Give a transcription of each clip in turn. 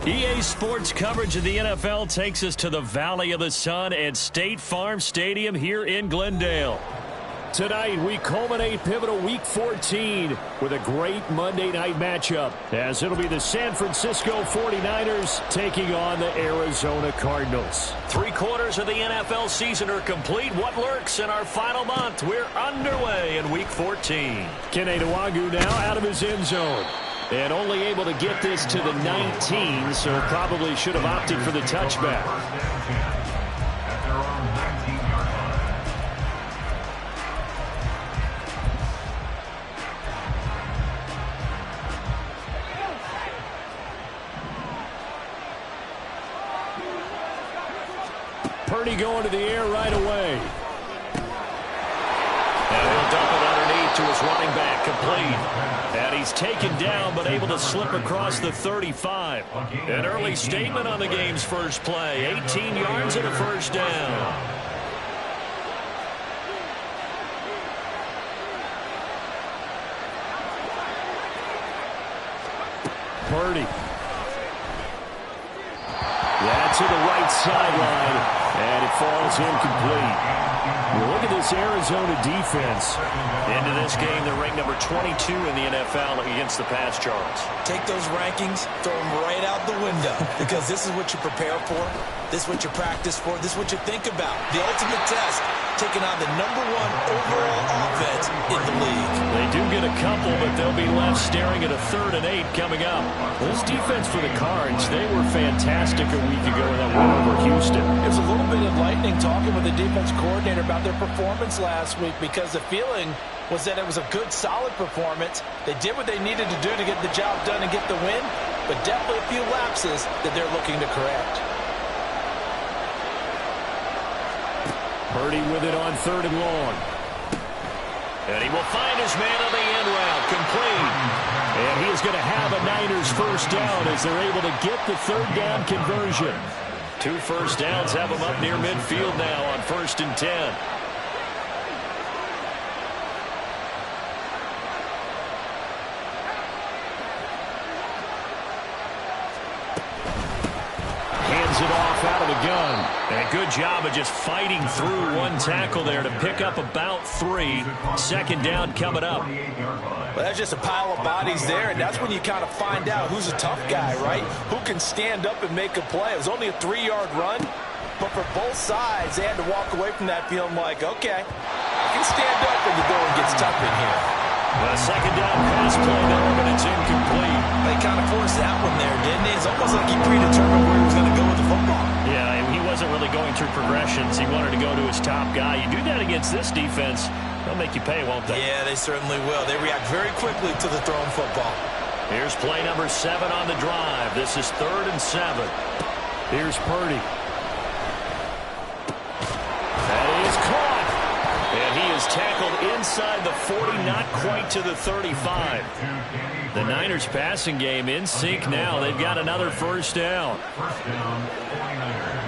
EA Sports coverage of the NFL takes us to the Valley of the Sun at State Farm Stadium here in Glendale. Tonight, we culminate pivotal Week 14 with a great Monday night matchup, as it'll be the San Francisco 49ers taking on the Arizona Cardinals. 3 quarters of the NFL season are complete. What lurks in our final month? We're underway in Week 14. Kene Nwangwu now out of his end zone. And only able to get this to the 19, so probably should have opted for the touchback. Purdy going to the air right away. And he'll dump it underneath to his running back, complete. And he's taken down, but able to slip across the 35. An early statement on the game's first play. 18 yards and a first down. Purdy. That's to the right sideline. And it falls incomplete. Well, look at this Arizona defense. Into this game, they're ranked number 22 in the NFL against the pass, Charles. Take those rankings, throw them right out the window, because this is what you prepare for. This is what you practice for. This is what you think about. The ultimate test, taking on the #1 overall offense in the league. They do get a couple, but they'll be left staring at a 3rd and 8 coming up. This defense for the Cards, they were fantastic a week ago in that win over Houston. It was a little bit enlightening talking with the defense coordinator about their performance last week, because the feeling was that it was a good, solid performance. They did what they needed to do to get the job done and get the win, but definitely a few lapses that they're looking to correct. Purdy with it on 3rd and long. And he will find his man on the end route, complete. And he is going to have a Niners first down as they're able to get the 3rd down conversion. 2 first downs have them up near midfield now on 1st and 10. Hands it off out of the gun. And a good job of just fighting through one tackle there to pick up about 3. 2nd down coming up. Well, that's just a pile of bodies there, and that's when you kind of find out who's a tough guy, right? Who can stand up and make a play. It was only a 3-yard run, but for both sides, they had to walk away from that feeling like, okay, I can stand up when the going gets tough in here. The 2nd down pass play there, but it's incomplete. They kind of forced that one there, didn't he? It's almost like he predetermined where he was going to go with the football. Yeah, he wasn't really going through progressions. He wanted to go to his top guy. You do that against this defense, they'll make you pay, won't they? Yeah, they certainly will. They react very quickly to the thrown football. Here's play number 7 on the drive. This is 3rd and 7. Here's Purdy. That is caught. And he is tackled inside the 40, not quite to the 35. The Niners passing game in sync now. They've got another first down. First down, 49ers.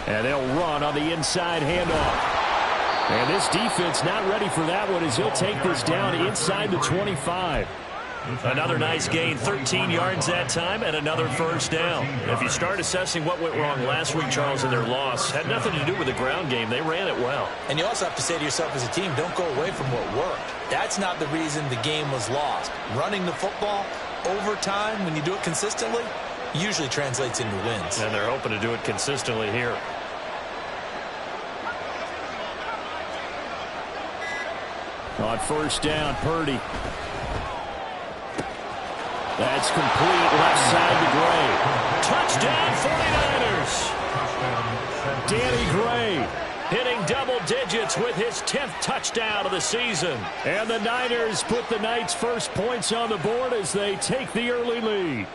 And they'll run on the inside handoff. And this defense not ready for that one as he'll take this down inside the 25. Another nice gain, 13 yards that time, and another first down. If you start assessing what went wrong last week, Charles, in their loss, had nothing to do with the ground game. They ran it well. And you also have to say to yourself as a team, don't go away from what worked. That's not the reason the game was lost. Running the football over time, when you do it consistently, usually translates into wins. And they're hoping to do it consistently here. On first down, Purdy. That's complete, left side to Gray. Touchdown, 49ers! Danny Gray hitting double digits with his 10th touchdown of the season. And the Niners put the Knights' first points on the board as they take the early lead.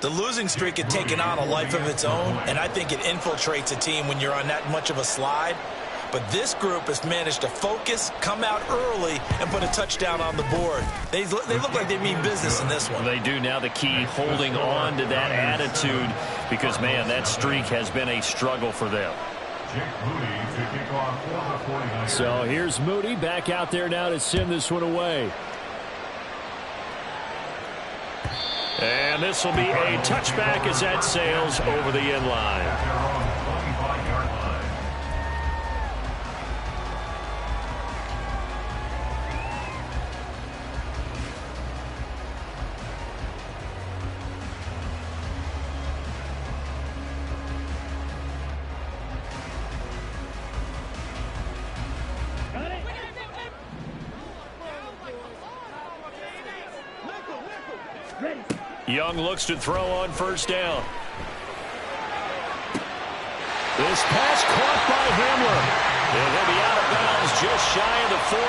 The losing streak had taken on a life of its own, and I think it infiltrates a team when you're on that much of a slide. But this group has managed to focus, come out early, and put a touchdown on the board. They look like they mean business in this one. They do. Now the key, holding on to that attitude, because, man, that streak has been a struggle for them. So here's Moody back out there now to send this one away. And this will be a touchback as that sails over the end line. Young looks to throw on first down. This pass caught by Hamler. And he'll be out of bounds just shy of the 40.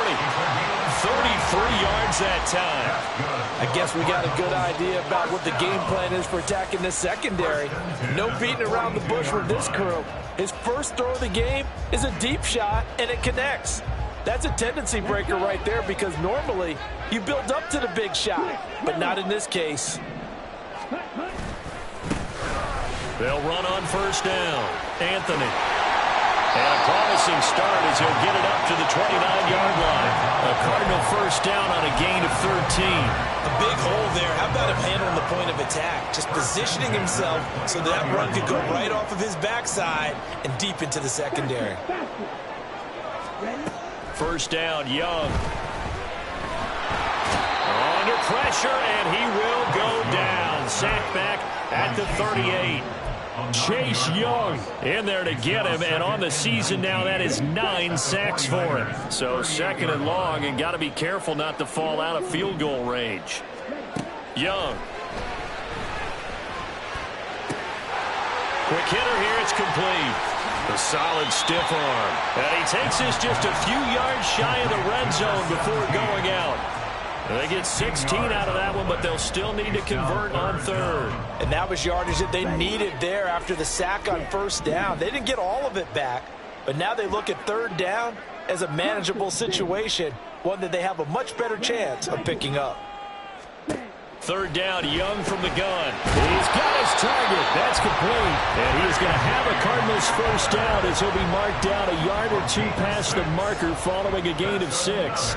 33 yards that time. I guess we got a good idea about what the game plan is for attacking this secondary. No beating around the bush with this crew. His first throw of the game is a deep shot, and it connects. That's a tendency breaker right there, because normally you build up to the big shot, but not in this case. They'll run on first down. Anthony. And a promising start as he'll get it up to the 29-yard line. A Cardinal first down on a gain of 13. A big hole there. How about him handling the point of attack? Just positioning himself so that run could go right off of his backside and deep into the secondary. First down, Young. Under pressure, and he will go down. Sacked back at the 38. Chase Young in there to get him, and on the season now, that is 9 sacks for him. So second and long, and got to be careful not to fall out of field goal range. Young. Quick hitter here, it's complete. A solid stiff arm. And he takes this just a few yards shy of the red zone before going out. They get 16 out of that one, but they'll still need to convert on third. And that was yardage that they needed there after the sack on first down. They didn't get all of it back, but now they look at third down as a manageable situation, one that they have a much better chance of picking up. Third down, Young from the gun. He's got his target. That's complete. And he is going to have a Cardinals first down as he'll be marked down a yard or two past the marker following a gain of 6.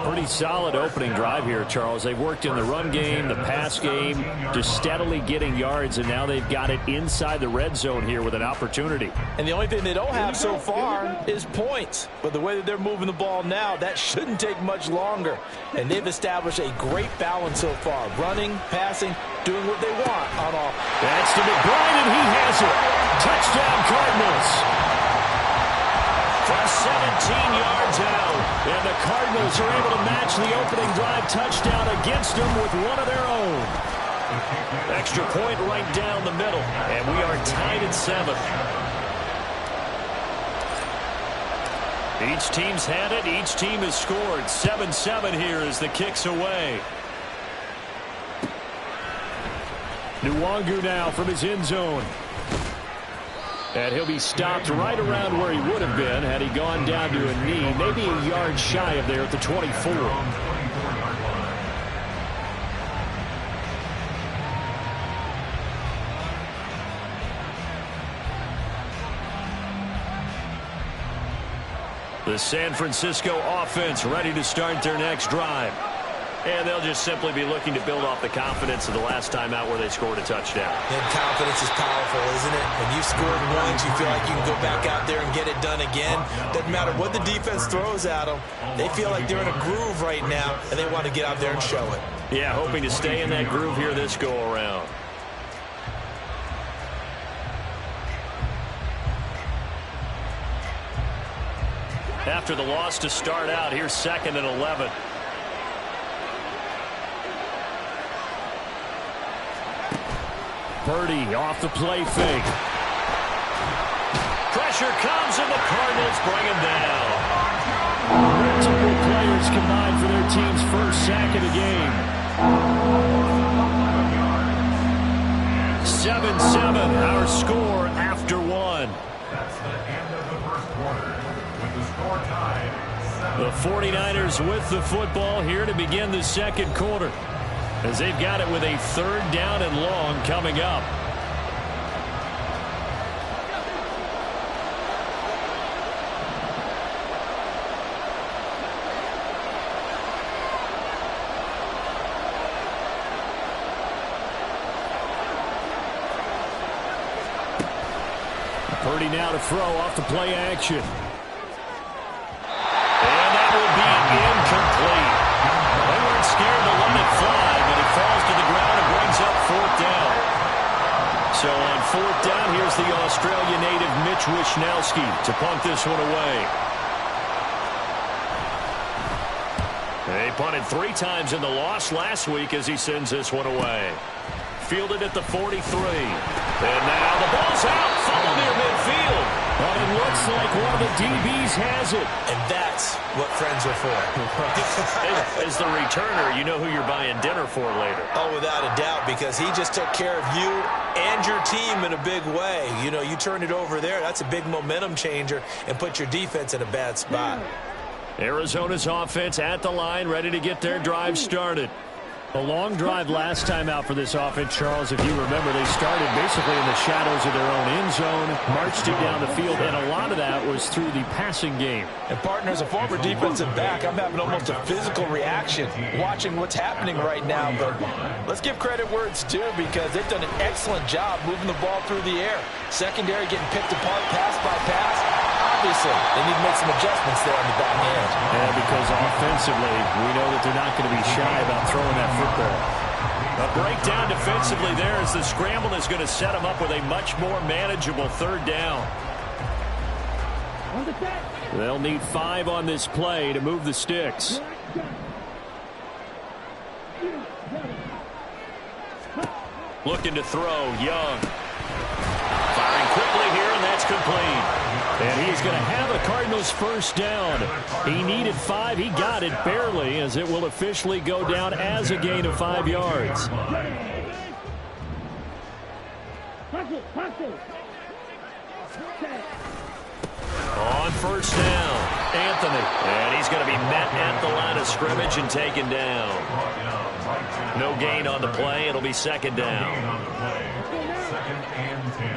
Pretty solid opening drive here, Charles. They've worked in the run game, the pass game, just steadily getting yards, and now they've got it inside the red zone here with an opportunity. And the only thing they don't have so far is points. But the way that they're moving the ball now, that shouldn't take much longer. And they've established a great balance so far. Running, passing, doing what they want on offense. That's to McBride, and he has it. Touchdown, Cardinals. From 17 yards out, and the Cardinals are able to match the opening drive touchdown against them with one of their own. Extra point right down the middle, and we are tied at 7. Each team's had it. Each team has scored. 7-7 here as the kick's away. Nwangu now from his end zone. And he'll be stopped right around where he would have been had he gone down to a knee, maybe a yard shy of there at the 24. The San Francisco offense ready to start their next drive. And they'll just simply be looking to build off the confidence of the last time out where they scored a touchdown. And confidence is powerful, isn't it? When you've scored once, you feel like you can go back out there and get it done again. Doesn't matter what the defense throws at them. They feel like they're in a groove right now, and they want to get out there and show it. Yeah, hoping to stay in that groove here this go-around. After the loss to start out, here's 2nd and 11. Purdy off the play fake. Pressure comes, and the Cardinals bring him down. Multiple players combined for their team's first sack of the game. 7-7, our score after 1. That's the end of the first quarter, with the score tied 7. The 49ers with the football here to begin the second quarter, as they've got it with a third down and long coming up. Purdy now to throw off the play action. And that will be incomplete. They weren't scared to let it fly, but it falls to the ground and brings up fourth down. So on fourth down, here's the Australia native Mitch Wishnowsky to punt this one away. They punted 3 times in the loss last week as he sends this one away. Fielded at the 43. And now the ball's out. Funnel near midfield. But it looks like one of the DBs has it. And that's what friends are for. As the returner, you know who you're buying dinner for later. Oh, without a doubt, because he just took care of you and your team in a big way. You know, you turn it over there, that's a big momentum changer and put your defense in a bad spot. Arizona's offense at the line, ready to get their drive started. A long drive last time out for this offense, Charles. If you remember, they started basically in the shadows of their own end zone, marched it down the field, and a lot of that was through the passing game. And, partner, as a former defensive back, I'm having almost a physical reaction watching what's happening right now. But let's give credit where it's due, because they've done an excellent job moving the ball through the air. Secondary getting picked apart pass by pass. Obviously, they need to make some adjustments there on the back end. And because offensively, we know that they're not going to be shy about throwing that football. A breakdown defensively there as the scramble is going to set them up with a much more manageable third down. They'll need 5 on this play to move the sticks. Looking to throw, Young. Firing quickly here, and that's complete. And he's going to have a Cardinals first down. He needed 5. He got it barely, as it will officially go down as a gain of 5 yards. On first down, Anthony. And he's going to be met at the line of scrimmage and taken down. No gain on the play. It'll be second down. Second and 10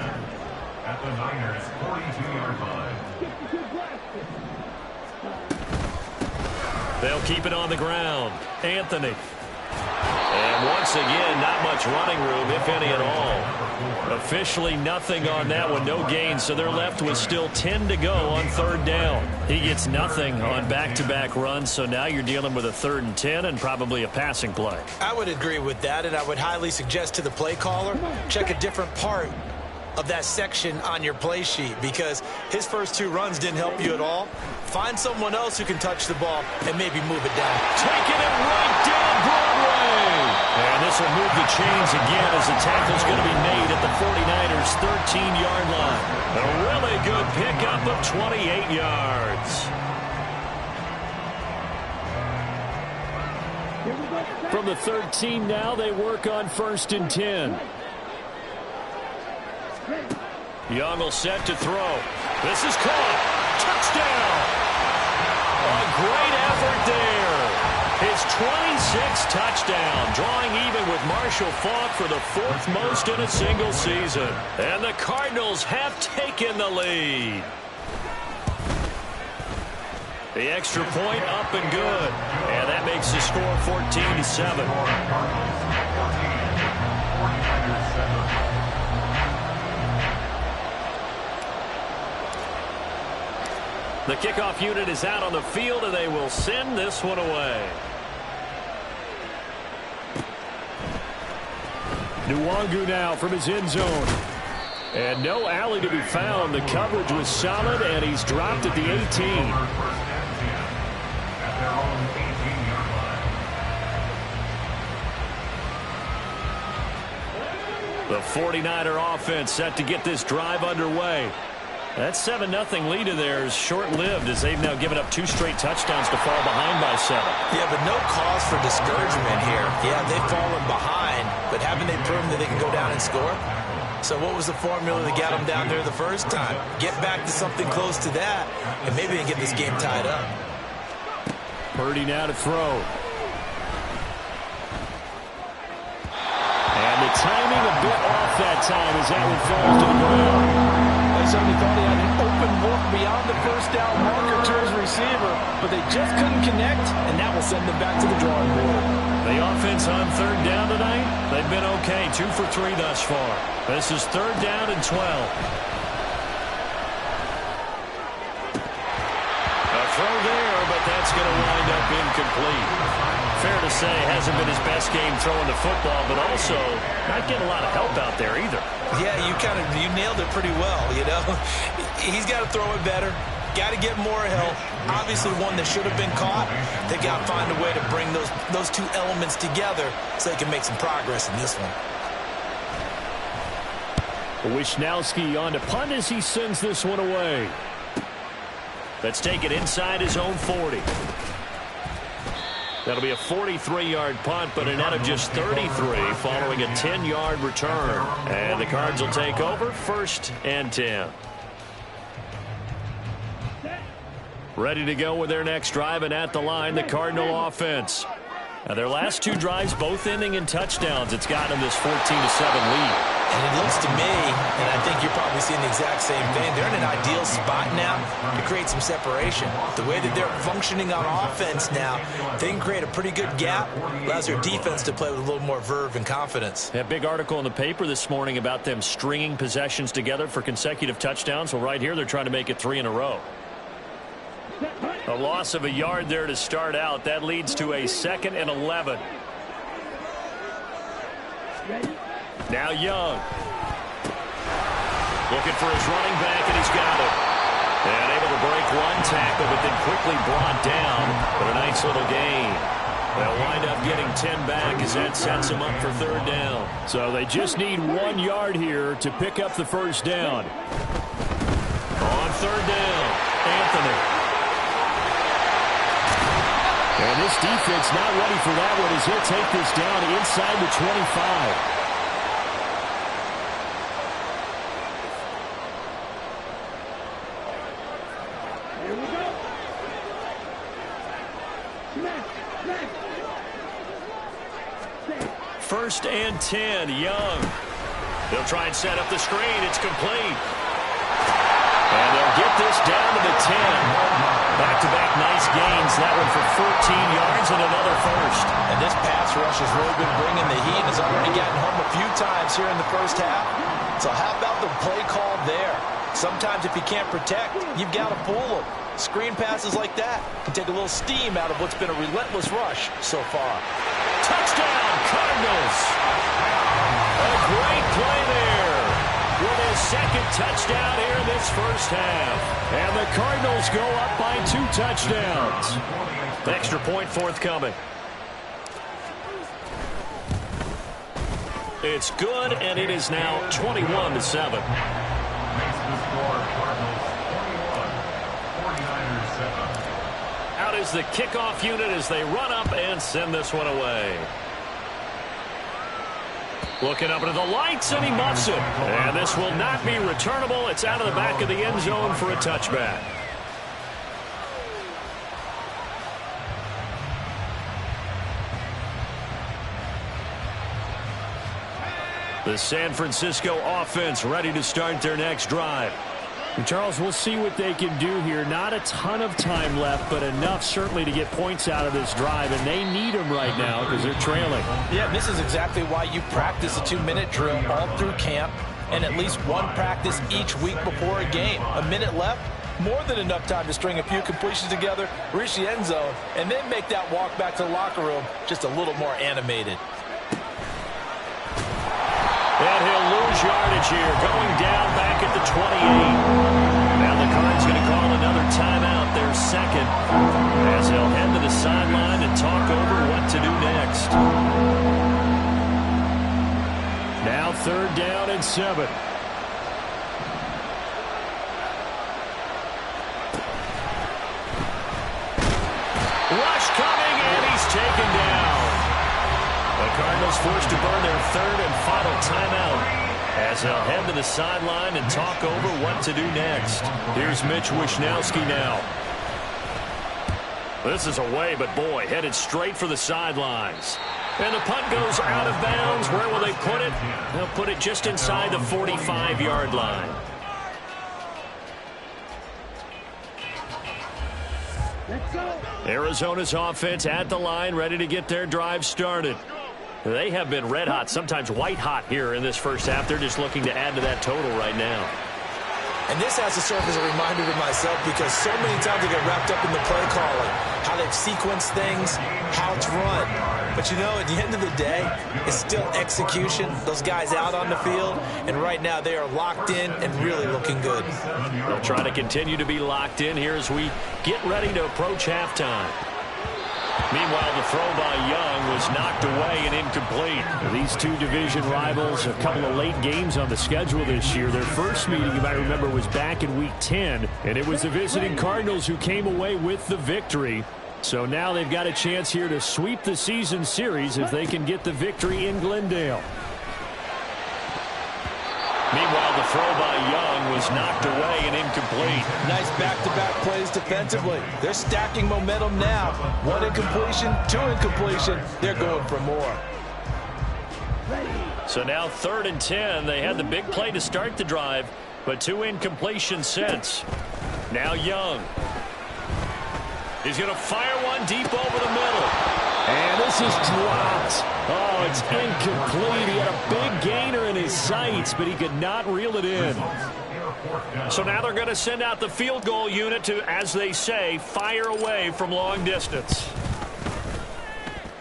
at the Niners' 42-yard line. They'll keep it on the ground. Anthony. And once again, not much running room, if any at all. Officially nothing on that one, no gain, so they're left with still 10 to go on third down. He gets nothing on back-to-back runs, so now you're dealing with a 3rd and 10 and probably a passing play. I would agree with that, and I would highly suggest to the play caller, check a different part of that section on your play sheet, because his first 2 runs didn't help you at all. Find someone else who can touch the ball and maybe move it down. Taking it right down Broadway. And this will move the chains again as the tackle's going to be made at the 49ers' 13-yard line. A really good pickup of 28 yards. From the 13 now, they work on 1st and 10. Young will set to throw. This is caught. Touchdown. A great effort there. His 26th touchdown, drawing even with Marshall Faulk for the 4th most in a single season. And the Cardinals have taken the lead. The extra point up and good. And that makes the score 14-7. The kickoff unit is out on the field, and they will send this one away. Nwangu now from his end zone. And no alley to be found. The coverage was solid, and he's dropped at the 18. The 49er offense set to get this drive underway. That 7-0 lead of theirs short-lived, as they've now given up 2 straight touchdowns to fall behind by 7. Yeah, but no cause for discouragement here. Yeah, they've fallen behind, but haven't they proven that they can go down and score? So what was the formula that got them down there the first time? Get back to something close to that, and maybe they can get this game tied up. Purdy now to throw. And the timing a bit off that time as that one falls to the ground. They certainly thought he had an open look beyond the first down marker to his receiver, but they just couldn't connect, and that will send them back to the drawing board. The offense on third down tonight, they've been okay. 2 for 3 thus far. This is third down and 12. A throw there, but that's going to wind up incomplete. Fair to say, hasn't been his best game throwing the football, but also not getting a lot of help out there either. Yeah, you nailed it pretty well, you know. He's got to throw it better. Got to get more help. Obviously one that should have been caught. They got to find a way to bring those two elements together so they can make some progress in this one. Wisnowski on to punt as he sends this one away. Let's take it inside his own 40. That'll be a 43-yard punt, but a net of just 33 following a 10-yard return. And the Cards will take over, 1st and 10. Ready to go with their next drive, and at the line, the Cardinal offense. Now, their last 2 drives, both ending in touchdowns. It's gotten them this 14-7 lead. And it looks to me, and I think you're probably seeing the exact same thing, they're in an ideal spot now to create some separation. The way that they're functioning on offense now, they can create a pretty good gap. Allows their defense to play with a little more verve and confidence. That big article in the paper this morning about them stringing possessions together for consecutive touchdowns. Well, right here, they're trying to make it 3 in a row. A loss of a yard there to start out. That leads to a 2nd and 11. Now Young. Looking for his running back, and he's got it. And able to break one tackle, but then quickly brought down. But a nice little gain. They'll wind up getting 10 back as that sets them up for 3rd down. So they just need 1 yard here to pick up the 1st down. On 3rd down, Anthony. And this defense not ready for that one as he'll take this down inside the 25. Here we go. 1st and 10, Young. They'll try and set up the screen. It's complete. And they'll get this down to the 10. Back-to-back nice gains. That one for 14 yards and another 1st. And this pass rush has really been bringing the heat. Has already gotten home a few times here in the first half. So how about the play call there? Sometimes if you can't protect, you've got to pull them. Screen passes like that can take a little steam out of what's been a relentless rush so far. Touchdown, Cardinals. A great play there. With his 2nd touchdown here in this first half. And the Cardinals go up by 2 touchdowns. Extra point forthcoming. It's good, and it is now 21-7. Makes the score Cardinals 21, 49ers 7. Out is the kickoff unit as they run up and send this one away. Looking up into the lights, and he muffs it. And this will not be returnable. It's out of the back of the end zone for a touchback. The San Francisco offense ready to start their next drive. And Charles, we'll see what they can do here. Not a ton of time left, but enough certainly to get points out of this drive, and they need them right now because they're trailing. Yeah, this is exactly why you practice a 2-minute drill all through camp and at least one practice each week before a game. A minute left, more than enough time to string a few completions together, reach the end zone, and then make that walk back to the locker room just a little more animated. And he'll lose yardage here, going down back at the 28. Now the Cards going to call another timeout, their 2nd, as he'll head to the sideline and talk over what to do next. Now 3rd down and 7. Rush coming, and he's taken down. The Cardinals forced to burn their 3rd and final timeout as they'll head to the sideline and talk over what to do next. Here's Mitch Wishnowsky now. This is away, but boy, headed straight for the sidelines. And the punt goes out of bounds. Where will they put it? They'll put it just inside the 45-yard line. Arizona's offense at the line, ready to get their drive started. They have been red hot, sometimes white hot here in this first half. They're just looking to add to that total right now. And this has to serve as a reminder to myself because so many times I get wrapped up in the play calling, how they've sequenced things, how it's run. But, you know, at the end of the day, it's still execution. Those guys out on the field, and right now they are locked in and really looking good. They'll try to continue to be locked in here as we get ready to approach halftime. Meanwhile, the throw by Young was knocked away and incomplete. These two division rivals, a couple of late games on the schedule this year. Their first meeting, you might remember, was back in Week 10, and it was the visiting Cardinals who came away with the victory. So now they've got a chance here to sweep the season series if they can get the victory in Glendale. Meanwhile, the throw by Young was knocked away and incomplete. Nice back-to-back plays defensively. They're stacking momentum now. One incompletion, two incompletion. They're going for more. So now 3rd and 10. They had the big play to start the drive, but two incompletions since. Now Young. He's going to fire one deep over the middle. And this is dropped. Oh, it's incomplete. He had a big gainer in his sights, but he could not reel it in. So now they're going to send out the field goal unit to, as they say, fire away from long distance.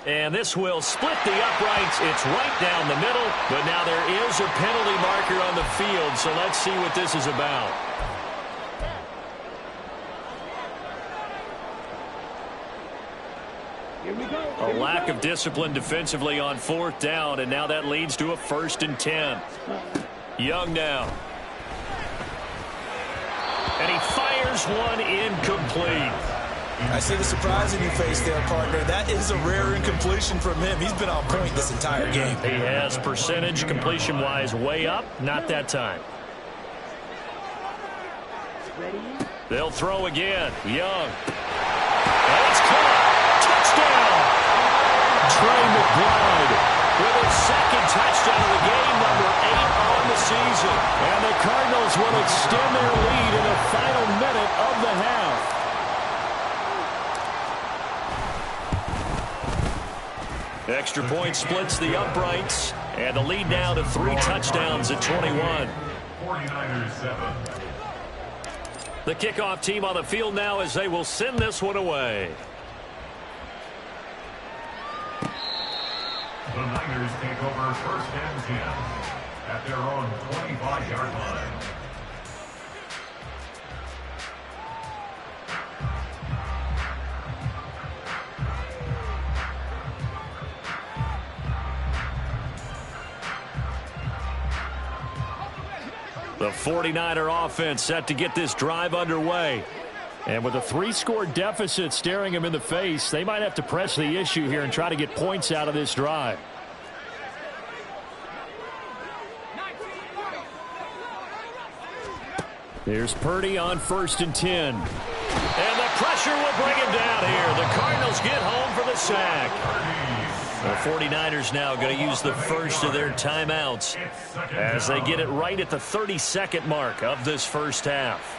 And this will split the uprights. It's right down the middle, but now there is a penalty marker on the field, so let's see what this is about. A lack of discipline defensively on 4th down, and now that leads to a 1st and 10. Young now. And he fires one incomplete. I see the surprise in your face there, partner. That is a rare incompletion from him. He's been on point this entire game. He has percentage completion-wise way up. Not that time. They'll throw again. Young. And it's caught. Touchdown! Trey McBride with his 2nd touchdown of the game, number 8 on the season. And the Cardinals will extend their lead in the final minute of the half. Extra point splits the uprights, and the lead now to 3 touchdowns at 21. 49ers 7. The kickoff team on the field now as they will send this one away. The Niners take over 1st and 10 at their own 25-yard line. The 49er offense set to get this drive underway. And with a 3-score deficit staring them in the face, they might have to press the issue here and try to get points out of this drive. Here's Purdy on 1st and 10. And the pressure will bring him down here. The Cardinals get home for the sack. The 49ers now going to use the first of their timeouts as they get it right at the 32nd mark of this first half.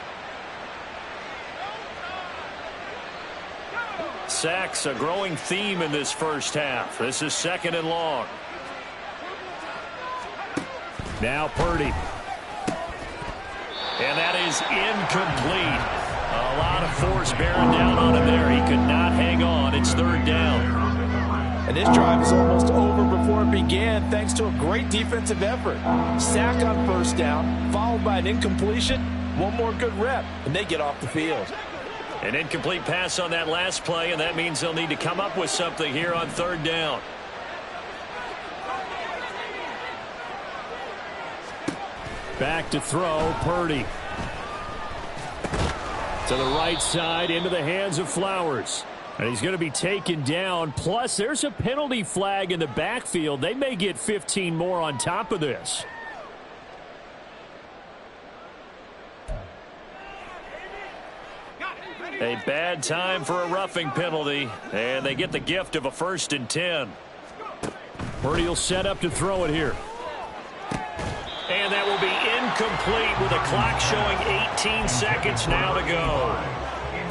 Sacks a growing theme in this first half. This is 2nd and long. Now Purdy. And that is incomplete. A lot of force bearing down on him there. He could not hang on. It's 3rd down. And this drive is almost over before it began thanks to a great defensive effort. Sack on 1st down, followed by an incompletion. One more good rep, and they get off the field. An incomplete pass on that last play, and that means they'll need to come up with something here on 3rd down. Back to throw, Purdy. To the right side, into the hands of Flowers. And he's going to be taken down. Plus, there's a penalty flag in the backfield. They may get 15 more on top of this. A bad time for a roughing penalty, and they get the gift of a 1st and 10. Purdy will set up to throw it here. And that will be incomplete with a clock showing 18 seconds now to go.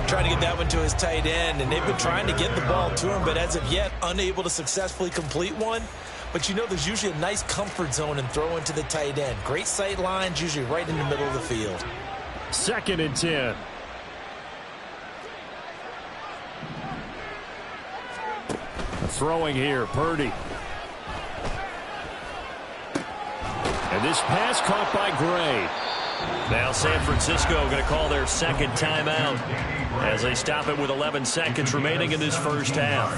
Trying to get that one to his tight end, and they've been trying to get the ball to him, but as of yet, unable to successfully complete one. But you know there's usually a nice comfort zone in throwing to the tight end. Great sight lines, usually right in the middle of the field. 2nd and 10. Throwing here, Purdy. And this pass caught by Gray. Now San Francisco going to call their 2nd timeout as they stop it with 11 seconds remaining in this first half.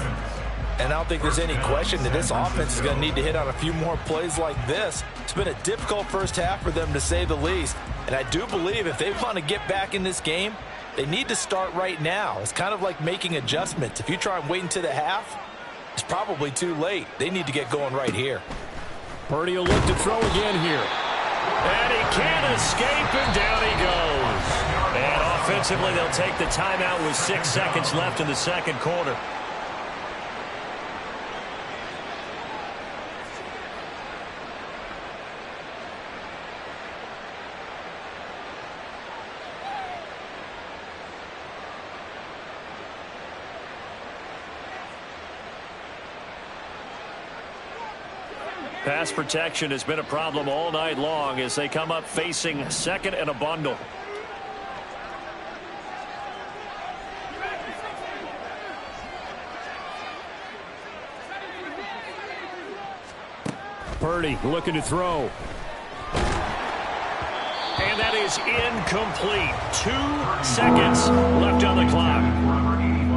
And I don't think there's any question that this offense is going to need to hit on a few more plays like this. It's been a difficult first half for them, to say the least. And I do believe if they want to get back in this game, they need to start right now. It's kind of like making adjustments. If you try and wait until the half, it's probably too late. They need to get going right here. Purdy will look to throw again here. And he can't escape, and down he goes. And offensively, they'll take the timeout with 6 seconds left in the second quarter. Pass protection has been a problem all night long as they come up facing 2nd and a bundle. Purdy looking to throw. And that is incomplete. 2 seconds left on the clock.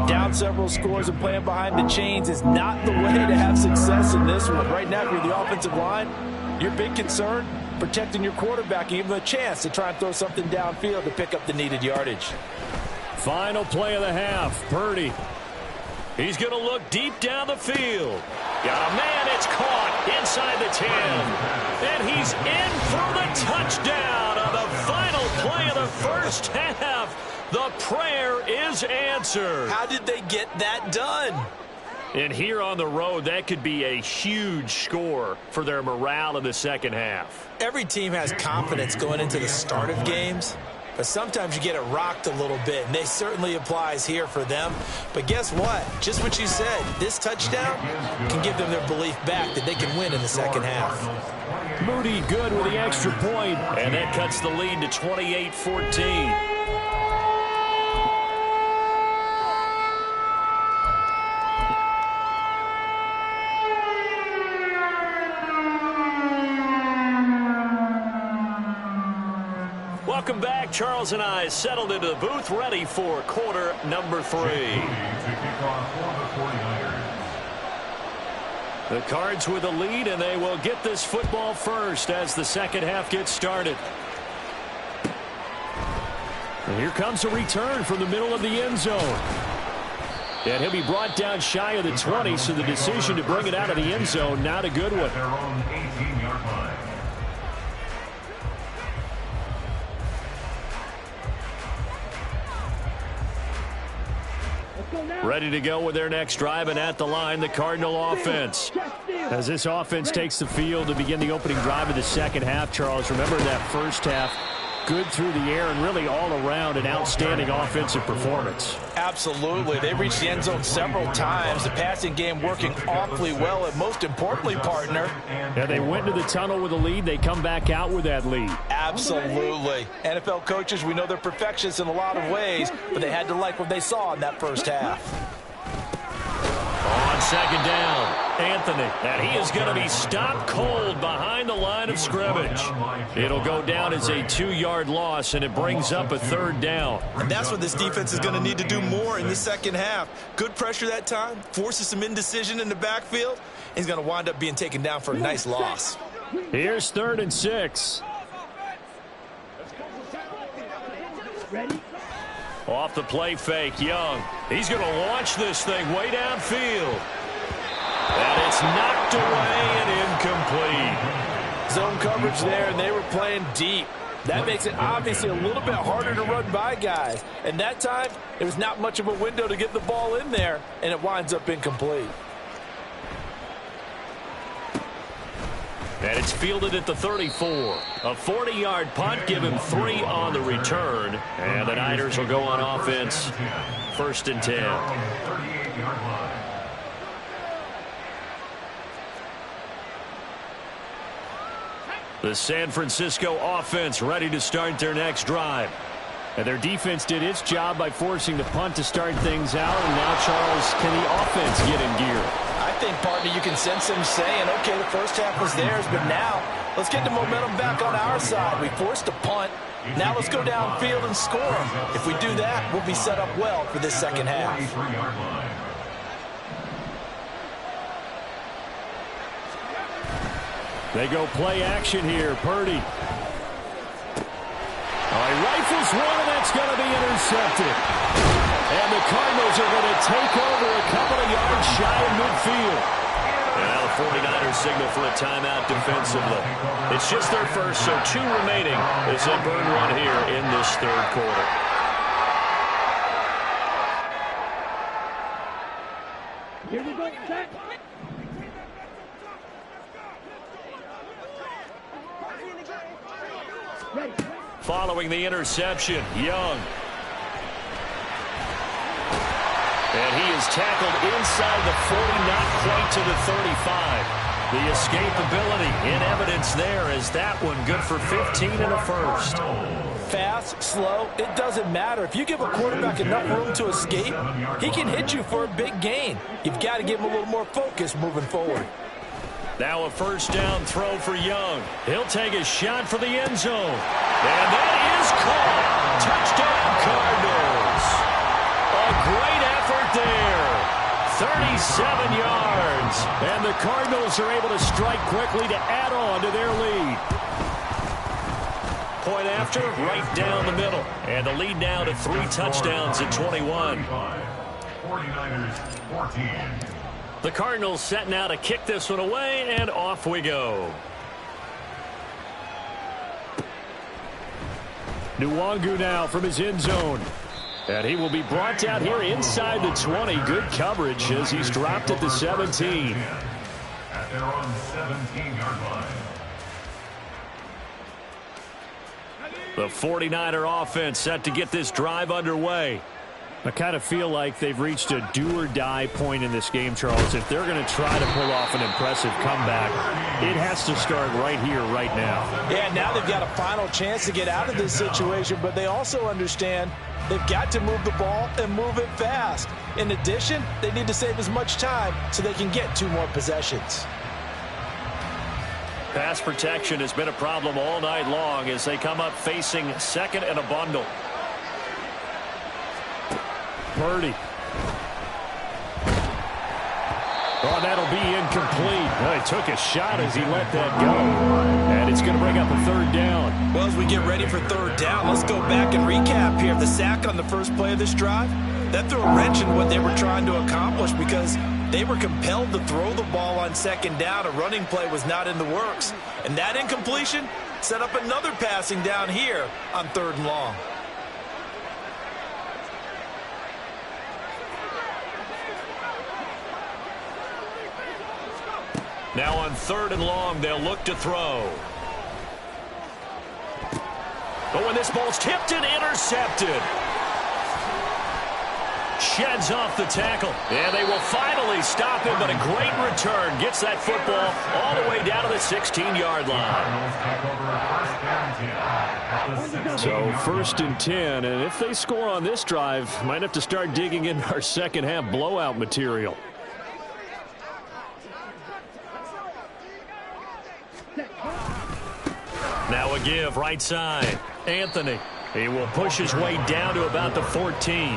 Down several scores and playing behind the chains is not the way to have success in this one. Right now, if you're the offensive line, your big concern, protecting your quarterback and giving him a chance to try and throw something downfield to pick up the needed yardage. Final play of the half. Purdy. He's going to look deep down the field. Got a man, it's caught inside the 10. And he's in for the touchdown on the final play of the first half. The prayer is answered. How did they get that done? And here on the road, that could be a huge score for their morale in the second half. Every team has confidence going into the start of games, but sometimes you get it rocked a little bit, and they certainly applies here for them. But guess what? Just what you said, this touchdown can give them their belief back that they can win in the second half. Moody good with the extra point, and that cuts the lead to 28-14. Welcome back. Charles and I settled into the booth, ready for quarter number 3. The Cards with the lead, and they will get this football first as the second half gets started. And here comes a return from the middle of the end zone. And he'll be brought down shy of the 20, so the decision to bring it out of the end zone, not a good one. Their own 18-yard line. Ready to go with their next drive, and at the line, the Cardinal offense. As this offense takes the field to begin the opening drive of the second half, Charles, remember that first half, good through the air and really all around an outstanding offensive performance. Absolutely. They reached the end zone several times. The passing game working awfully well, and most importantly, partner. Yeah, they went into the tunnel with a lead. They come back out with that lead. Absolutely. NFL coaches, we know they're perfectionists in a lot of ways, but they had to like what they saw in that first half. On second down, Anthony, and he is going to be stopped cold behind the line of scrimmage. It'll go down as a 2-yard loss, and it brings up a third down. And that's what this defense is going to need to do more in the second half. Good pressure that time, forces some indecision in the backfield. He's going to wind up being taken down for a nice loss. Here's 3rd and 6. Ready? Off the play fake, Young. He's going to launch this thing way downfield. And it's knocked away and incomplete. Zone coverage there, and they were playing deep. That makes it obviously a little bit harder to run by guys. And that time, it was not much of a window to get the ball in there, and it winds up incomplete. And it's fielded at the 34. A 40-yard punt, give him 3 on the return. And the Niners will go on offense, 1st and 10. The San Francisco offense ready to start their next drive. And their defense did its job by forcing the punt to start things out. And now, Charles, can the offense get in gear? I think, partner, you can sense them saying, okay, the first half was theirs, but now let's get the momentum back on our side. We forced a punt. Now let's go downfield and score. If we do that, we'll be set up well for this second half. They go play action here. Purdy. He rifles one, and that's going to be intercepted. And the Cardinals are going to take over a couple of yards shy of midfield. And now the 49ers signal for a timeout defensively. It's just their first, so 2 remaining as they burn one here in this 3rd quarter. Here we go, Jack. Ready. Following the interception, Young. And he is tackled inside the 40, not quite to the 35. The escapability in evidence there is that one good for 15 and a first. Fast, slow, it doesn't matter. If you give a quarterback enough room to escape, he can hit you for a big gain. You've got to give him a little more focus moving forward. Now a first down throw for Young. He'll take a shot for the end zone. And that is caught. Touchdown, Cardinals. A great effort there. 37 yards. And the Cardinals are able to strike quickly to add on to their lead. Point after, right down the middle. And the lead now to 3 touchdowns at 21. 49ers 14. The Cardinals set now to kick this one away, and off we go. Nwangu now from his end zone. And he will be brought down here inside the 20. Good coverage as he's dropped at the 17. At their own 17-yard line. The 49er offense set to get this drive underway. I kind of feel like they've reached a do-or-die point in this game, Charles. If they're going to try to pull off an impressive comeback, it has to start right here, right now. Yeah, now they've got a final chance to get out of this situation, but they also understand they've got to move the ball and move it fast. In addition, they need to save as much time so they can get 2 more possessions. Pass protection has been a problem all night long as they come up facing second and a bundle. Purdy. Oh, that'll be incomplete. Well, he took a shot as he let that go. And it's going to bring up a 3rd down. Well, as we get ready for 3rd down, let's go back and recap here. The sack on the first play of this drive, that threw a wrench in what they were trying to accomplish because they were compelled to throw the ball on 2nd down. A running play was not in the works. And that incompletion set up another passing down here on 3rd and long. Now on 3rd and long, they'll look to throw. But when this ball's tipped and intercepted. Sheds off the tackle. And they will finally stop him, but a great return. Gets that football all the way down to the 16-yard line. So 1st and 10, and if they score on this drive, might have to start digging in our second half blowout material. Now a give, right side. Anthony. He will push his way down to about the 14.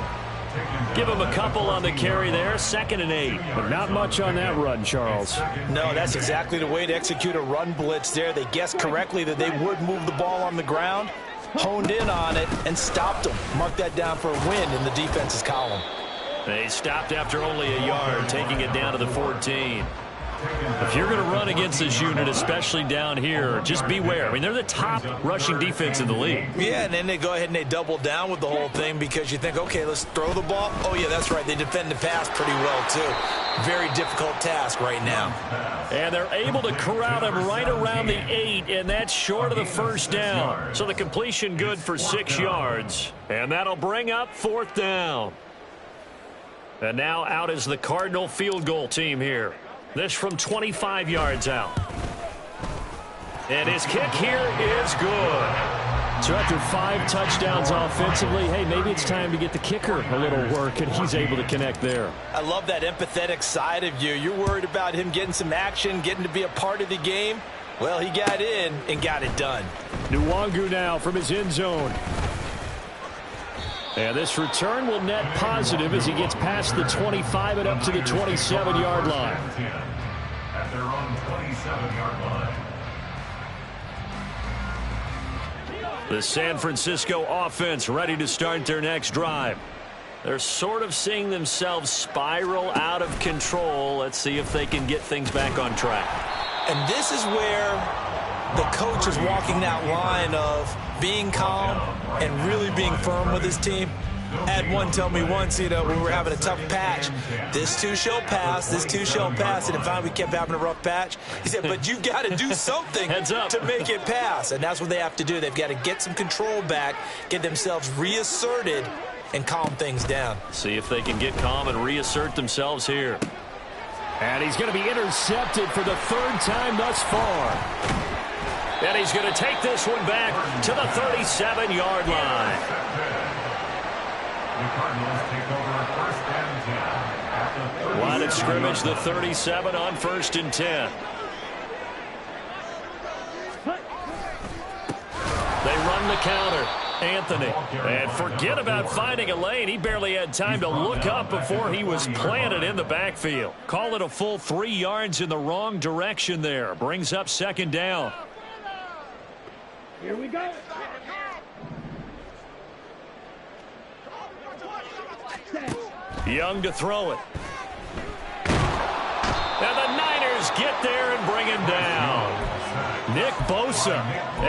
Give him a couple on the carry there. 2nd and 8. But not much on that run, Charles. No, that's exactly the way to execute a run blitz there. They guessed correctly that they would move the ball on the ground, honed in on it, and stopped them. Mark that down for a win in the defense's column. They stopped after only a yard, taking it down to the 14. If you're going to run against this unit, especially down here, just beware. I mean, they're the top rushing defense in the league. Yeah, and then they go ahead and they double down with the whole thing because you think, okay, let's throw the ball. Oh, yeah, that's right. They defend the pass pretty well, too. Very difficult task right now. And they're able to corral him right around the 8, and that's short of the first down. So the completion good for 6 yards, and that'll bring up 4th down. And now out is the Cardinal field goal team here. This from 25 yards out. And his kick here is good. So after 5 touchdowns offensively, hey, maybe it's time to get the kicker a little work, and he's able to connect there. I love that empathetic side of you. You're worried about him getting some action, getting to be a part of the game. Well, he got in and got it done. Nwangu now from his end zone. And this return will net positive as he gets past the 25 and up to the 27-yard line. At their own 27-yard line. The San Francisco offense ready to start their next drive. They're sort of seeing themselves spiral out of control. Let's see if they can get things back on track. And this is where the coach is walking that line of being calm and really being firm with his team. I had one tell me once, we were having a tough patch. This too shall pass, this too shall pass. And finally we kept having a rough patch. He said, but you've got to do something to make it pass. And that's what they have to do. They've got to get some control back, get themselves reasserted, and calm things down. See if they can get calm and reassert themselves here. And he's going to be intercepted for the 3rd time thus far. And he's going to take this one back to the 37-yard line. The Cardinals take over 1st and 10 at the Line of scrimmage, the 37 on 1st and 10. They run the counter. Anthony. And forget about finding a lane. He barely had time to look up before he was planted in the backfield. Call it a full 3 yards in the wrong direction there. Brings up 2nd down. Here we go. Young to throw it. And the Niners get there and bring him down. Nick Bosa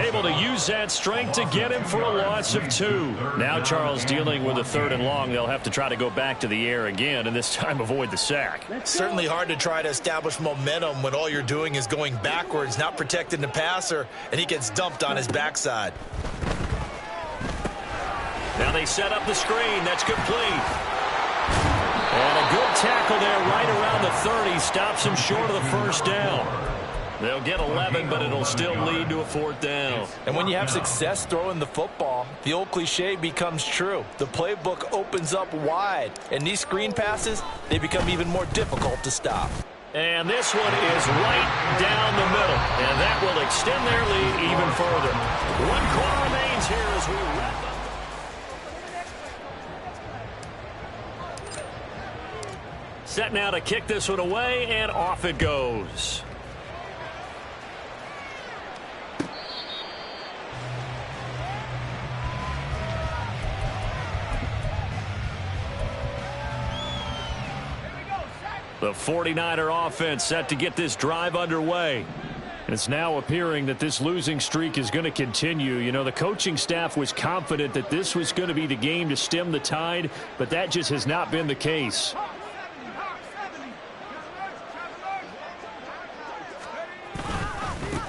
able to use that strength to get him for a loss of 2. Now Charles dealing with a 3rd and long. They'll have to try to go back to the air again and this time avoid the sack. Certainly hard to try to establish momentum when all you're doing is going backwards, not protecting the passer, and he gets dumped on his backside. Now they set up the screen. That's complete. And a good tackle there right around the 30. Stops him short of the 1st down. They'll get 11, but it'll still lead to a 4th down. And when you have success throwing the football, the old cliche becomes true. The playbook opens up wide, and these screen passes, they become even more difficult to stop. And this one is right down the middle, and that will extend their lead even further. 1 quarter remains here as we wrap up. Set now to kick this one away, and off it goes. The 49er offense set to get this drive underway. It's now appearing that this losing streak is going to continue. You know, the coaching staff was confident that this was going to be the game to stem the tide, but that just has not been the case.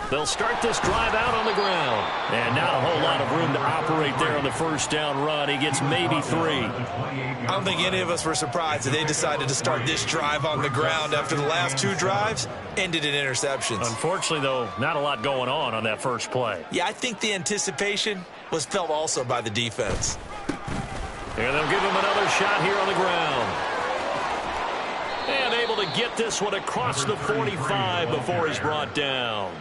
They'll start this drive out on the ground. And not a whole lot of room to operate there on the 1st down run. He gets maybe 3. I don't think any of us were surprised that they decided to start this drive on the ground after the last 2 drives ended in interceptions. Unfortunately, though, not a lot going on that first play. Yeah, I think the anticipation was felt also by the defense. And they'll give him another shot here on the ground. And able to get this one across the 45 before he's brought down.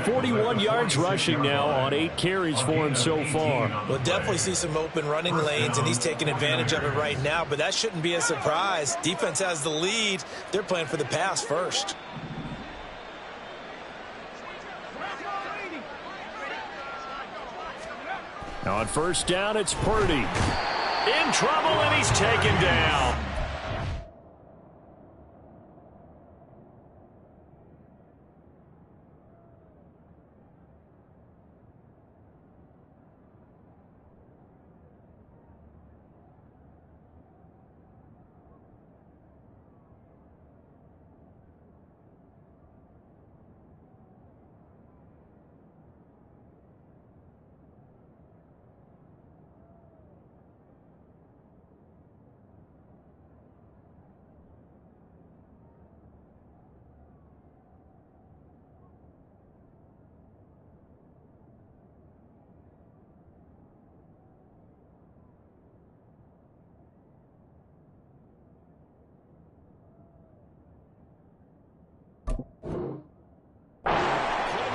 41 yards rushing now on 8 carries for him so far. We'll definitely see some open running lanes, and he's taking advantage of it right now, but that shouldn't be a surprise. Defense has the lead. They're playing for the pass first. Now on 1st down, it's Purdy. In trouble, and he's taken down.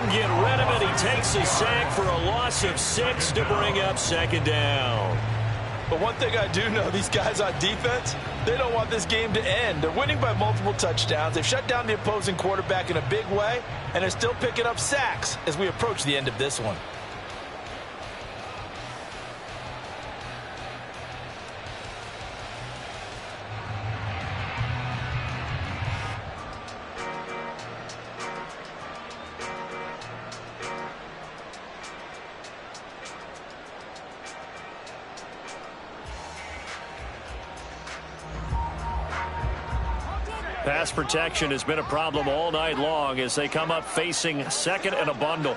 couldn't get rid of it. He takes a sack for a loss of 6 to bring up second down. But one thing I do know, these guys on defense, they don't want this game to end. They're winning by multiple touchdowns. They've shut down the opposing quarterback in a big way, and they're still picking up sacks as we approach the end of this one. Pass protection has been a problem all night long as they come up facing second and a bundle.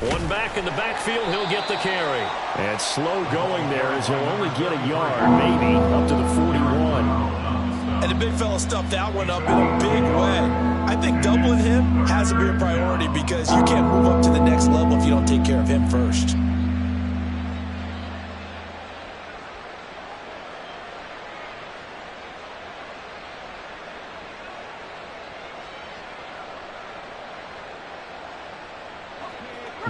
One back in the backfield, he'll get the carry. And slow going there as he'll only get a yard, maybe, up to the 41. And the big fella stuffed that one up in a big way. I think doubling him has to be a priority because you can't move up to the next level if you don't take care of him first.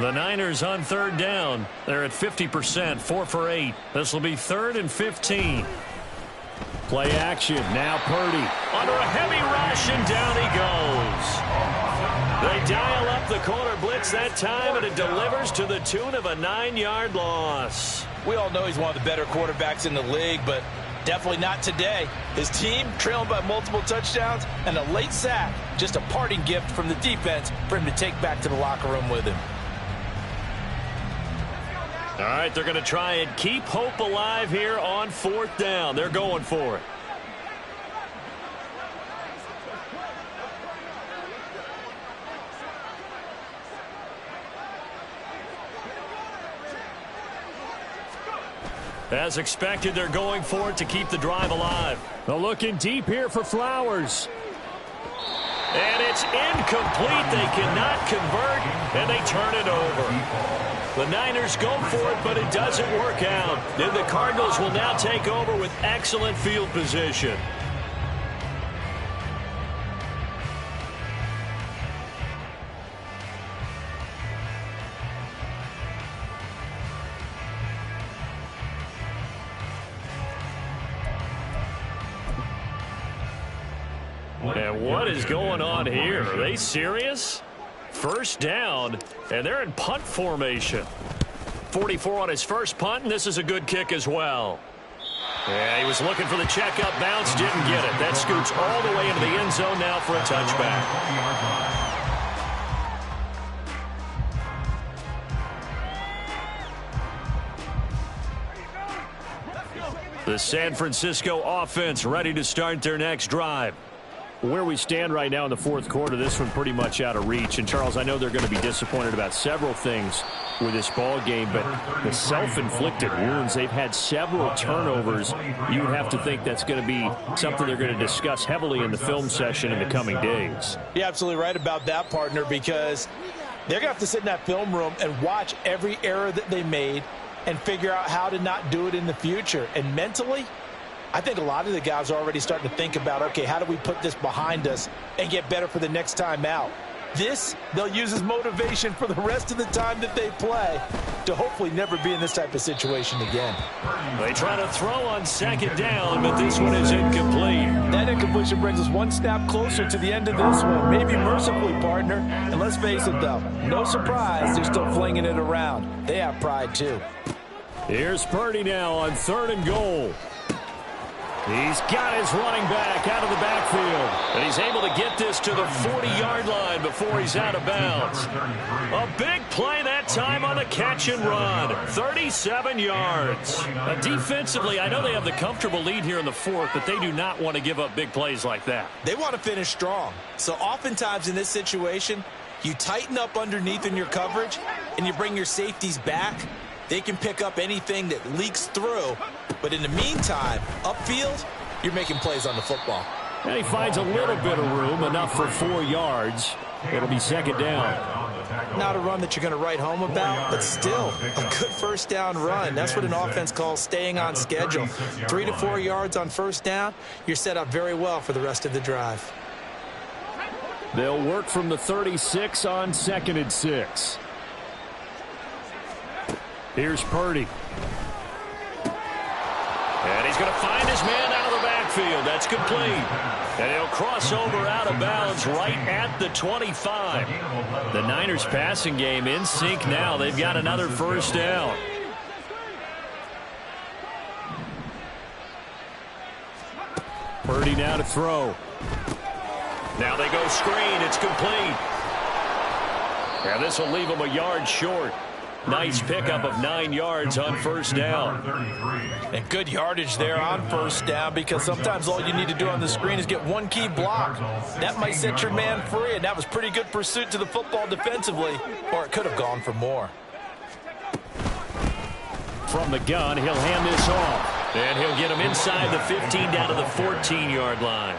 The Niners on third down. They're at 50%, 4 for 8. This will be 3rd and 15. Play action. Now Purdy under a heavy rush, and down he goes. They dial up the corner blitz that time, and it delivers to the tune of a 9-yard loss. We all know he's one of the better quarterbacks in the league, but definitely not today. His team trailing by multiple touchdowns and a late sack. Just a parting gift from the defense for him to take back to the locker room with him. All right, they're going to try and keep hope alive here on 4th down. They're going for it. As expected, they're going for it to keep the drive alive. They're looking deep here for Flowers. And it's incomplete. They cannot convert, and they turn it over. The Niners go for it, but it doesn't work out. Then the Cardinals will now take over with excellent field position. And what is going on here? Are they serious? First down, and they're in punt formation. 44 on his first punt, and this is a good kick as well. Yeah, he was looking for the checkup bounce, didn't get it. That scoots all the way into the end zone now for a touchback. The San Francisco offense ready to start their next drive. Where we stand right now in the 4th quarter, this one pretty much out of reach. And, Charles, I know they're going to be disappointed about several things with this ball game, but the self-inflicted wounds, they've had several turnovers. You would have to think that's going to be something they're going to discuss heavily in the film session in the coming days. You're absolutely right about that, partner, because they're going to have to sit in that film room and watch every error that they made and figure out how to not do it in the future. And mentally, I think a lot of the guys are already starting to think about, okay, how do we put this behind us and get better for the next time out? This, they'll use as motivation for the rest of the time that they play to hopefully never be in this type of situation again. They try to throw on second down, but this one is incomplete. That incompletion brings us one snap closer to the end of this one. Maybe mercifully, partner. And let's face it, though, no surprise, they're still flinging it around. They have pride, too. Here's Purdy now on 3rd and goal. He's got his running back out of the backfield, and he's able to get this to the 40-yard line before he's out of bounds. A big play that time on the catch and run, 37 yards. Now, defensively, I know they have the comfortable lead here in the 4th, but they do not want to give up big plays like that. They want to finish strong. So oftentimes in this situation, you tighten up underneath in your coverage, and you bring your safeties back. They can pick up anything that leaks through. But in the meantime, upfield, you're making plays on the football. And he finds a little bit of room, enough for 4 yards. It'll be second down. Not a run that you're going to write home about, but still a good first down run. That's what an offense calls staying on schedule. 3 to 4 yards on first down, you're set up very well for the rest of the drive. They'll work from the 36 on 2nd and 6. Here's Purdy. And he's going to find his man out of the backfield. That's complete. And he'll cross over out of bounds right at the 25. The Niners passing game in sync now. They've got another first down. Purdy now to throw. Now they go screen. It's complete. And this will leave him a yard short. Nice pickup of 9 yards on first down. And good yardage there on first down, because sometimes all you need to do on the screen is get one key block. That might set your man free, and that was pretty good pursuit to the football defensively, or it could have gone for more. From the gun, he'll hand this off. And he'll get him inside the 15 down to the 14-yard line.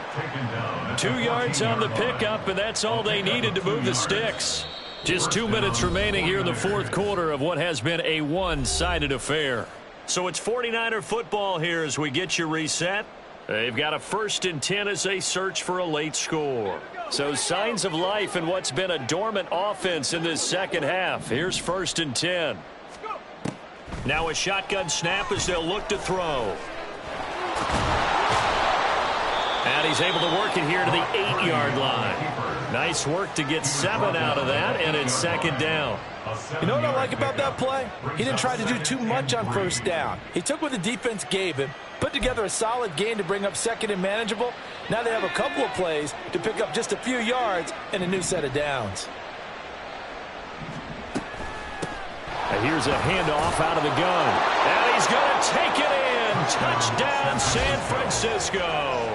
2 yards on the pickup, and that's all they needed to move the sticks. Just 2 minutes remaining here in the fourth quarter of what has been a one-sided affair. So it's 49er football here as we get you reset. They've got a 1st and 10 as they search for a late score. So signs of life in what's been a dormant offense in this second half. Here's 1st and 10. Now a shotgun snap as they'll look to throw. And he's able to work it here to the 8-yard line. Nice work to get 7 out of that, and it's 2nd down. You know what I like about that play? He didn't try to do too much on first down. He took what the defense gave him, put together a solid gain to bring up 2nd and manageable. Now they have a couple of plays to pick up just a few yards and a new set of downs. And here's a handoff out of the gun. And he's going to take it in. Touchdown, San Francisco.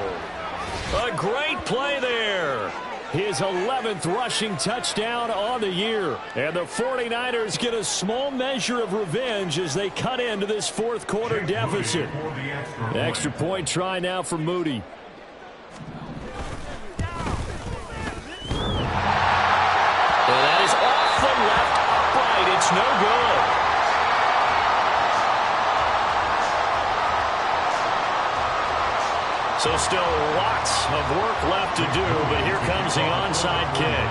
A great play there. His 11th rushing touchdown on the year. And the 49ers get a small measure of revenge as they cut into this fourth quarter deficit. Extra point try now for Moody. And that is off the left upright. It's no good. So still lots of work left to do, but here comes the onside kick.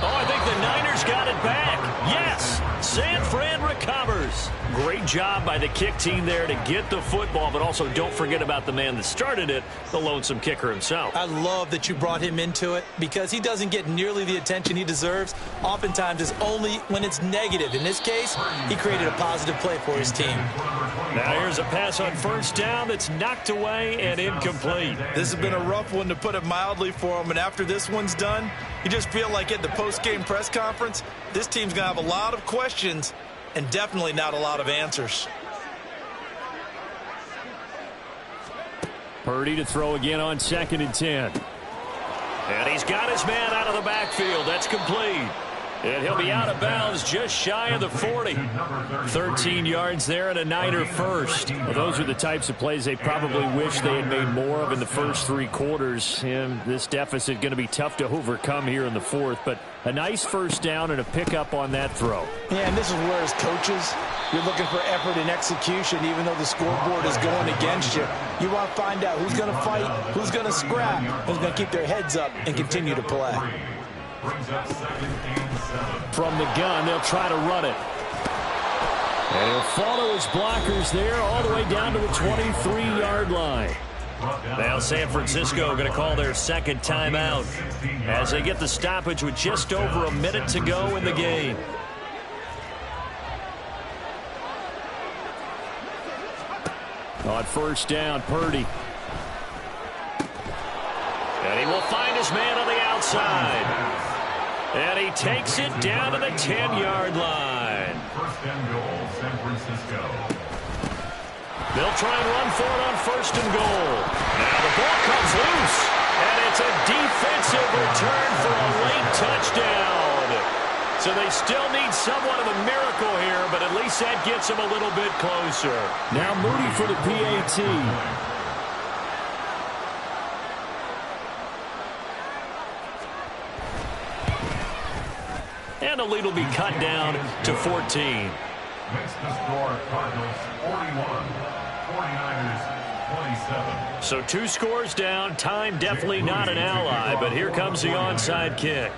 Oh, I think the Niners got it back. Yes, San Fran recovers. Great job by the kick team there to get the football, but also don't forget about the man that started it, the lonesome kicker himself. I love that you brought him into it because he doesn't get nearly the attention he deserves. Oftentimes it's only when it's negative. In this case, he created a positive play for his team. Now here's a pass on first down that's knocked away and incomplete. This has been a rough one, to put it mildly, for him. And after this one's done, you just feel like at the post-game press conference, this team's going to have a lot of questions and definitely not a lot of answers. Purdy to throw again on 2nd and 10. And he's got his man out of the backfield. That's complete. And he'll be out of bounds just shy of the 40. 13 yards there and a Niner first. Well, those are the types of plays they probably wish they had made more of in the first 3 quarters. And this deficit going to be tough to overcome here in the fourth. But a nice first down and a pickup on that throw. Yeah, and this is where, as coaches, you're looking for effort and execution, even though the scoreboard is going against you. You want to find out who's going to fight, who's going to scrap, who's going to keep their heads up and continue to play. From the gun, they'll try to run it. And he'll follow his blockers there all the way down to the 23-yard line. Now San Francisco going to call their second timeout as they get the stoppage with just over a minute to go in the game. On first down, Purdy. And he will find his man on the outside. And he takes it down to the 10-yard line. First and goal, San Francisco. They'll try and run for it on first and goal. Now the ball comes loose. And it's a defensive return for a late touchdown. So they still need somewhat of a miracle here, but at least that gets them a little bit closer. Now Moody for the PAT. And the lead will be cut down to 14. Makes the score Cardinals 41, 49ers 27. So 2 scores down. Time definitely not an ally, but here comes the onside kick.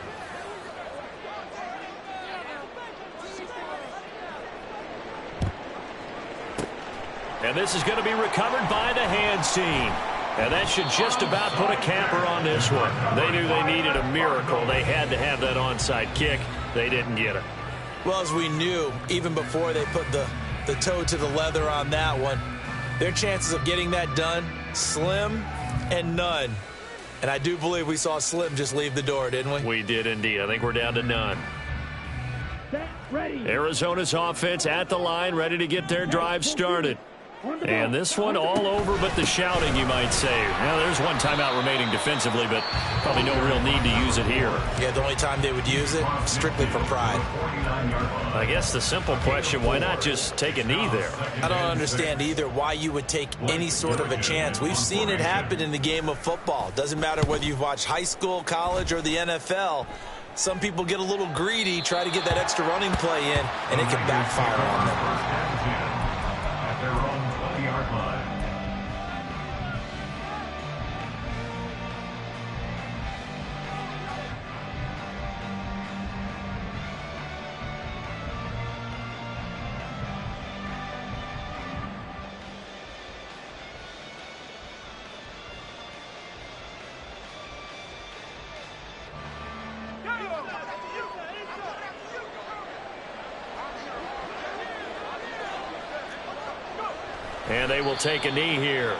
And this is going to be recovered by the hands team. And that should just about put a capper on this one. They knew they needed a miracle. They had to have that onside kick. They didn't get it. Well, as we knew, even before they put the toe to the leather on that one, their chances of getting that done, slim and none. And I do believe we saw Slim just leave the door, didn't we? We did indeed. I think we're down to none. Set, ready. Arizona's offense at the line, ready to get their drive started. And this one all over but the shouting, you might say. Now, there's one timeout remaining defensively, but probably no real need to use it here. Yeah, the only time they would use it, strictly for pride. I guess the simple question, why not just take a knee there? I don't understand either why you would take any sort of a chance. We've seen it happen in the game of football. Doesn't matter whether you've watched high school, college, or the NFL. Some people get a little greedy, try to get that extra running play in, and it can backfire on them. At their own 20-yard line. And they will take a knee here.